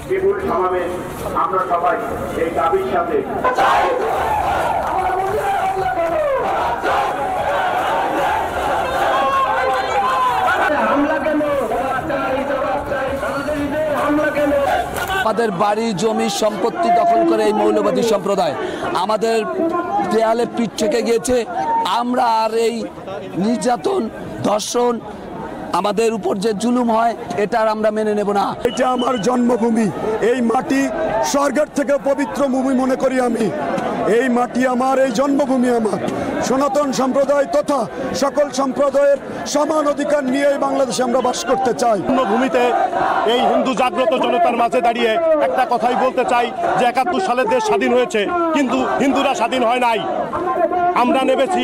বিপুল সমাবেশ আমরা সবাই এই দাবির সাথে আমাদের বাড়ি জমি সম্পত্তি দখল করে এই মৌলবাদী সম্প্রদায় আমাদের দেয়ালে পিঠ থেকে গিয়েছে। আমরা আর এই নির্যাতন ধর্ষণ আমাদের উপর যে জুলুম হয় এটা আর আমরা মেনে নেব না। এটা আমার জন্মভূমি, এই মাটি স্বর্গের থেকে পবিত্র ভূমি মনে করি আমি। এই মাটি আমার, এই জন্মভূমি আমার। সনাতন সম্প্রদায় তথা সকল সম্প্রদায়ের সমান অধিকার নিয়ে বাংলাদেশে আমরা বাস করতে চাই। জন্মভূমিতে এই হিন্দু জাগ্রত জনতার মাঝে দাঁড়িয়ে একটা কথাই বলতে চাই যে ৭১ সালে দেশ স্বাধীন হয়েছে, কিন্তু হিন্দুরা স্বাধীন হয় নাই। আমরা নেমেছি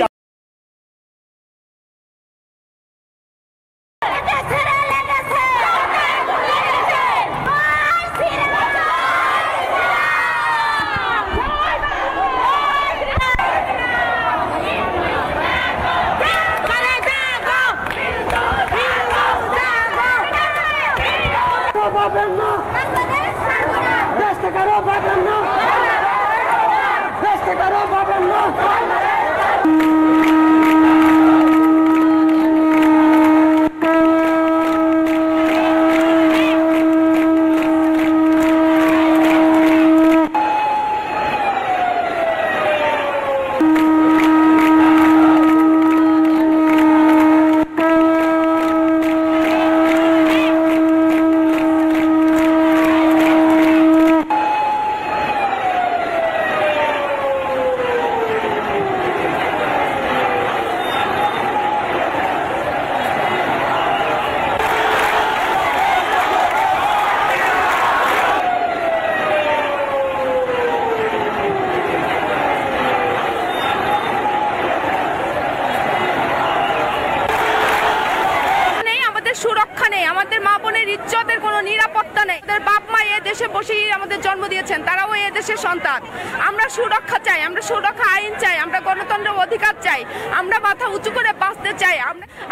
সুরক্ষা নেই, আমাদের মা বোনের ইজ্জতের কোনো নিরাপত্তা নেই। আমাদের বাপ মা এ দেশে বসেই আমাদের জন্ম দিয়েছেন, তারাও এ দেশের সন্তান। আমরা সুরক্ষা চাই, আমরা সুরক্ষা আইন চাই, আমরা গণতন্ত্রের অধিকার চাই, আমরা মাথা উঁচু করে বাঁচতে চাই,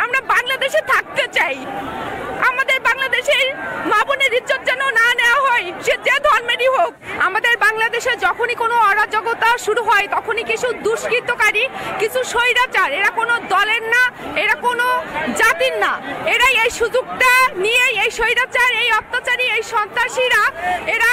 আমরা বাংলাদেশে থাকতে চাই। আমাদের বাংলাদেশের মা বোনের ইজ্জত যেন না নেওয়া হয়, সে যে ধর্মেরই হোক। আমাদের বাংলাদেশে যখনই কোনো অরাজকতা শুরু হয় তখনই কিছু দুষ্কৃতকারী, কিছু স্বৈরাচার, এরা কোনো দলের না, এরা কোনো জাতির না, এরাই এই সুযোগটা নিয়ে এই স্বৈরাচার, এই অত্যাচারী, এই সন্ত্রাসীরা এরা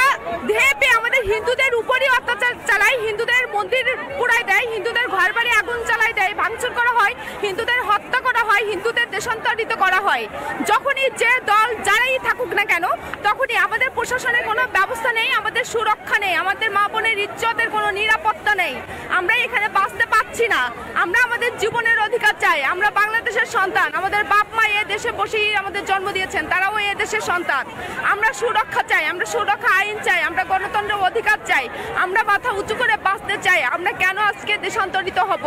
ধেপে আমাদের হিন্দুদের উপরই অত্যাচার চালায়, হিন্দুদের মন্দির পুড়ায় দেয়, হিন্দুদের ঘর বাড়ি আগুন চালায় দেয়, ভাঙচুর করা হয়, হিন্দুদের হত্যা করা হয়, হিন্দুদের দেশান্তরিত করা হয়। যখনই যে দল যারাই থাকুক না কেন তখনই আমাদের প্রশাসনের কোনো ব্যবস্থা নেই, আমাদের সুরক্ষা নেই, আমাদের মা বোনের ইজ্জতের কোনো নিরাপত্তা নেই। আমরা এখানে বাঁচতে পারছি না, আমরা আমাদের জীবনের অধিকার চাই। আমরা বাংলাদেশের সন্তান, আমাদের বাপ মা এ দেশে বসেই আমাদের জন্ম দিয়েছেন, তারাও এ দেশের সন্তান। আমরা সুরক্ষা চাই, আমরা সুরক্ষা আইন চাই, আমরা গণতন্ত্রের অধিকার চাই, আমরা মাথা উঁচু করে বাঁচতে চাই। আমরা কেন আজকে দেশান্তরিত হব?